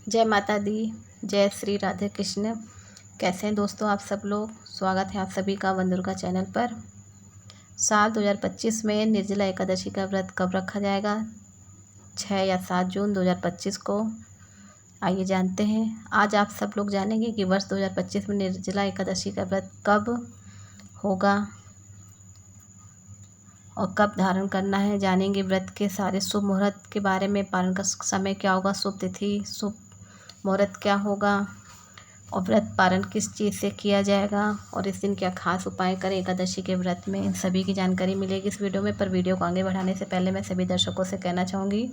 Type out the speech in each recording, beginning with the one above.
जय माता दी। जय श्री राधे कृष्ण। कैसे हैं दोस्तों आप सब लोग। स्वागत है आप सभी का वन दुर्गा चैनल पर। साल 2025 में निर्जला एकादशी का व्रत कब रखा जाएगा? 6 या 7 जून 2025 को। आइए जानते हैं। आज आप सब लोग जानेंगे कि वर्ष 2025 में निर्जला एकादशी का व्रत कब होगा और कब धारण करना है। जानेंगे व्रत के सारे शुभ मुहूर्त के बारे में, पारण का समय क्या होगा, शुभ तिथि, शुभ मुहूर्त क्या होगा और व्रत पारण किस चीज़ से किया जाएगा और इस दिन क्या खास उपाय करें एकादशी के व्रत में। इन सभी की जानकारी मिलेगी इस वीडियो में। पर वीडियो को आगे बढ़ाने से पहले मैं सभी दर्शकों से कहना चाहूँगी,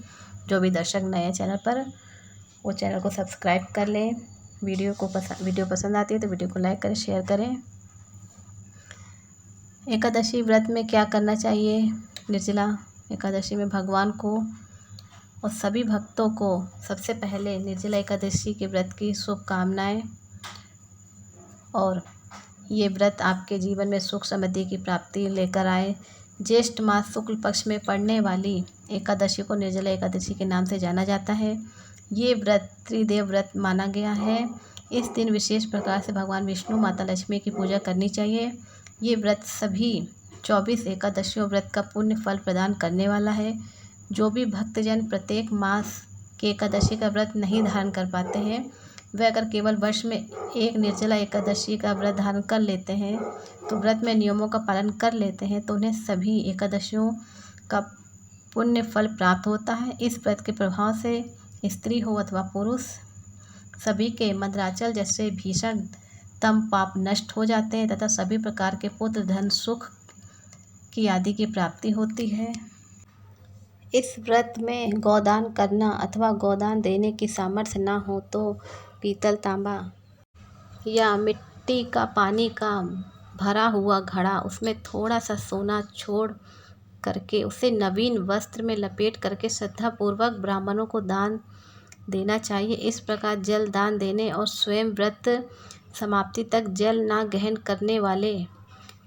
जो भी दर्शक नए हैं चैनल पर, वो चैनल को सब्सक्राइब कर लें। वीडियो पसंद आती है तो वीडियो को लाइक करें, शेयर करें। एकादशी व्रत में क्या करना चाहिए? निर्जला एकादशी में भगवान को और सभी भक्तों को सबसे पहले निर्जला एकादशी के व्रत की शुभकामनाएं। और ये व्रत आपके जीवन में सुख समृद्धि की प्राप्ति लेकर आए। ज्येष्ठ मास शुक्ल पक्ष में पड़ने वाली एकादशी को निर्जला एकादशी के नाम से जाना जाता है। ये व्रत त्रिदेव व्रत माना गया है। इस दिन विशेष प्रकार से भगवान विष्णु, माता लक्ष्मी की पूजा करनी चाहिए। ये व्रत सभी 24 एकादशियों व्रत का पुण्य फल प्रदान करने वाला है। जो भी भक्तजन प्रत्येक मास के एकादशी का व्रत नहीं धारण कर पाते हैं, वे अगर केवल वर्ष में एक निर्जला एकादशी का व्रत धारण कर लेते हैं, तो व्रत में नियमों का पालन कर लेते हैं, तो उन्हें सभी एकादशियों का पुण्य फल प्राप्त होता है। इस व्रत के प्रभाव से स्त्री हो अथवा पुरुष, सभी के मंदराचल जैसे भीषण तम पाप नष्ट हो जाते हैं तथा सभी प्रकार के पुत्र, धन, सुख की आदि की प्राप्ति होती है। इस व्रत में गोदान करना अथवा गोदान देने की सामर्थ्य ना हो तो पीतल, तांबा या मिट्टी का पानी का भरा हुआ घड़ा, उसमें थोड़ा सा सोना छोड़ करके उसे नवीन वस्त्र में लपेट करके श्रद्धापूर्वक ब्राह्मणों को दान देना चाहिए। इस प्रकार जल दान देने और स्वयं व्रत समाप्ति तक जल ना ग्रहण करने वाले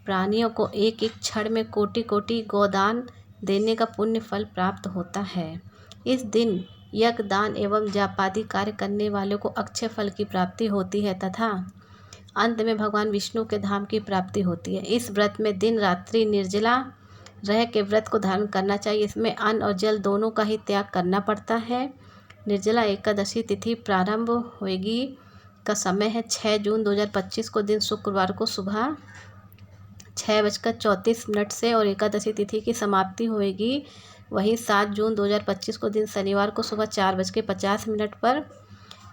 प्राणियों को एक एक क्षण में कोटि कोटि गोदान देने का पुण्य फल प्राप्त होता है। इस दिन यज्ञ, दान एवं जापादि कार्य करने वालों को अक्षय फल की प्राप्ति होती है तथा अंत में भगवान विष्णु के धाम की प्राप्ति होती है। इस व्रत में दिन रात्रि निर्जला रह के व्रत को धारण करना चाहिए। इसमें अन्न और जल दोनों का ही त्याग करना पड़ता है। निर्जला एकादशी तिथि प्रारंभ होगी का समय है 6 जून 2025 को, दिन शुक्रवार को सुबह 6:34 से और एकादशी तिथि की समाप्ति होगी वही 7 जून 2025 को, दिन शनिवार को सुबह 4:50 पर।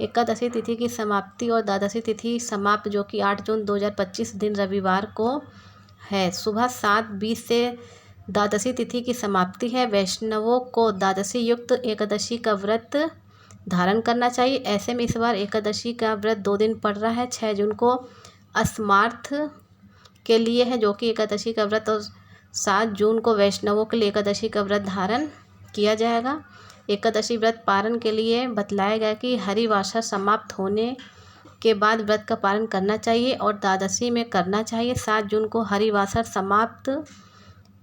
एकादशी तिथि की समाप्ति और द्वादशी तिथि समाप्त, जो कि 8 जून 2025 दिन रविवार को है, सुबह 7:20 से द्वादशी तिथि की समाप्ति है। वैष्णवों को द्वादशी युक्त एकादशी का व्रत धारण करना चाहिए। ऐसे में इस बार एकादशी का व्रत 2 दिन पड़ रहा है। 6 जून को अस्मार्थ के लिए है, जो कि एकादशी का व्रत, और 7 जून को वैष्णवों के लिए एकादशी का व्रत धारण किया जाएगा। एकादशी व्रत पारण के लिए बतलाया गया कि हरिवासर समाप्त होने के बाद व्रत का पारण करना चाहिए और द्वादशी में करना चाहिए। 7 जून को हरिवासर समाप्त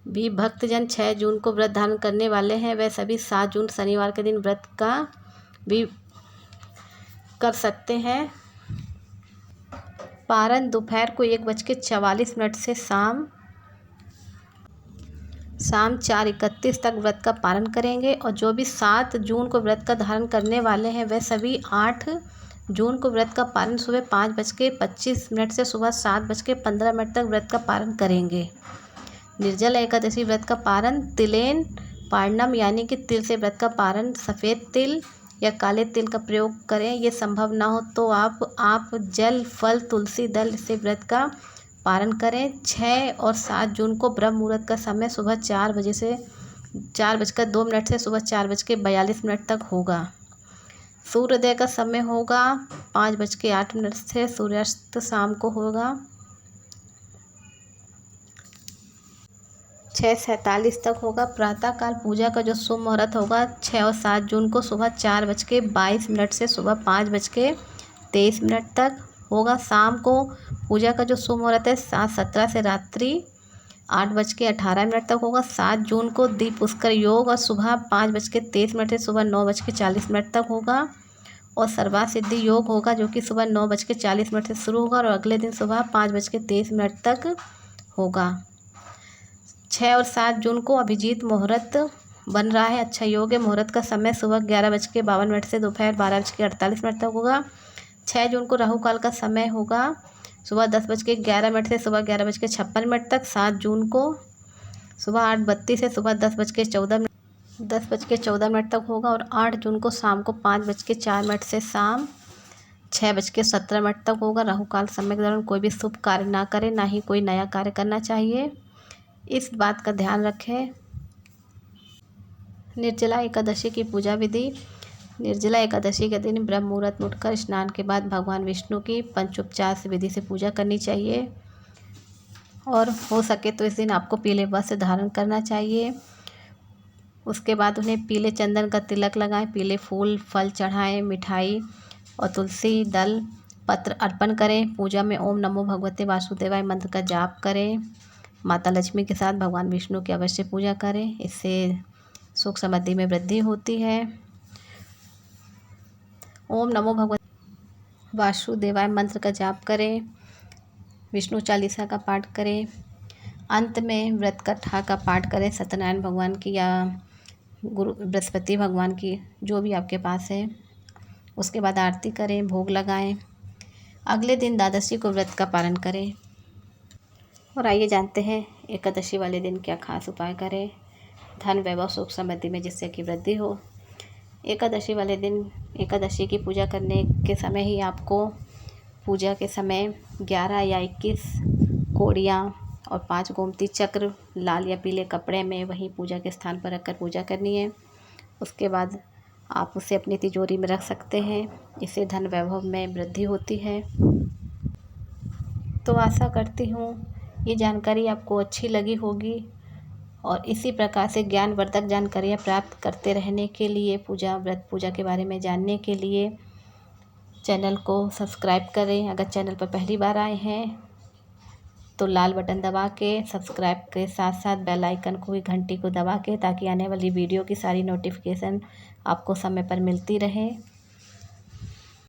भी भक्तजन 6 जून को व्रत धारण करने वाले हैं, वह सभी 7 जून शनिवार के दिन व्रत का भी कर सकते हैं। पारण दोपहर को 1:44 से शाम 4:31 तक व्रत का पारण करेंगे। और जो भी 7 जून को व्रत का धारण करने वाले हैं, वह सभी 8 जून को व्रत का पारण सुबह 5:25 से सुबह 7:15 तक व्रत का पारण करेंगे। निर्जला एकादशी व्रत का पारण तिलेन पारणम यानी कि तिल से व्रत का पारण, सफ़ेद तिल या काले तिल का प्रयोग करें। ये संभव ना हो तो आप जल, फल, तुलसी दल से व्रत का पारण करें। 6 और 7 जून को ब्रह्म मुहूर्त का समय सुबह 4:02 से सुबह 4:42 तक होगा। सूर्योदय का समय होगा 5:08 से, सूर्यास्त शाम को होगा 6:47 तक होगा। प्रातःकाल पूजा का जो शुभ मुहूर्त होगा 6 और 7 जून को सुबह 4:22 से सुबह 5:23 तक होगा। शाम को पूजा का जो शुभ मुहूर्त है 7:17 से रात्रि 8:18 तक होगा। 7 जून को दीप पुष्कर योग और सुबह 5:23 से सुबह 9:40 तक होगा। और सर्वार्थ सिद्धि योग होगा, जो कि सुबह 9:40 से शुरू होगा और अगले दिन सुबह 5:23 तक होगा। 6 और 7 जून को अभिजीत मुहूर्त बन रहा है, अच्छा योग है। मुहूर्त का समय सुबह 11:52 से दोपहर 12:48 तक होगा। 6 जून को राहु काल का समय होगा सुबह 10:11 से सुबह 11:56 तक। 7 जून को सुबह 8:32 से सुबह 10:14 तक होगा और 8 जून को शाम को 5:04 से शाम 6:17 तक होगा। राहु काल समय के दौरान कोई भी शुभ कार्य ना करें, ना ही कोई नया कार्य करना चाहिए, इस बात का ध्यान रखें। निर्जला एकादशी की पूजा विधि। निर्जला एकादशी के दिन ब्रह्म मुहूर्त में उठकर स्नान के बाद भगवान विष्णु की पंचोपचार से विधि से पूजा करनी चाहिए और हो सके तो इस दिन आपको पीले वस्त्र धारण करना चाहिए। उसके बाद उन्हें पीले चंदन का तिलक लगाएं, पीले फूल फल चढ़ाएं, मिठाई और तुलसी दल पत्र अर्पण करें। पूजा में ओम नमो भगवते वासुदेवाय मंत्र का जाप करें। माता लक्ष्मी के साथ भगवान विष्णु की अवश्य पूजा करें, इससे सुख समृद्धि में वृद्धि होती है। ओम नमो भगवते वासुदेवाय मंत्र का जाप करें, विष्णु चालीसा का पाठ करें, अंत में व्रत कथा का पाठ करें, सत्यनारायण भगवान की या गुरु बृहस्पति भगवान की, जो भी आपके पास है। उसके बाद आरती करें, भोग लगाएं। अगले दिन द्वादशी को व्रत का पालन करें। और आइए जानते हैं एकादशी वाले दिन क्या खास उपाय करें धन वैभव सुख समृद्धि में, जिससे कि वृद्धि हो। एकादशी वाले दिन एकादशी की पूजा करने के समय ही आपको पूजा के समय 11 या 21 कोड़ियाँ और 5 गोमती चक्र लाल या पीले कपड़े में वहीं पूजा के स्थान पर रखकर पूजा करनी है। उसके बाद आप उसे अपनी तिजोरी में रख सकते हैं, इससे धन वैभव में वृद्धि होती है। तो आशा करती हूँ ये जानकारी आपको अच्छी लगी होगी और इसी प्रकार से ज्ञानवर्धक जानकारियाँ प्राप्त करते रहने के लिए, व्रत पूजा के बारे में जानने के लिए चैनल को सब्सक्राइब करें। अगर चैनल पर पहली बार आए हैं तो लाल बटन दबा के सब्सक्राइब के साथ साथ बेल आइकन को भी घंटी को दबा के, ताकि आने वाली वीडियो की सारी नोटिफिकेशन आपको समय पर मिलती रहे।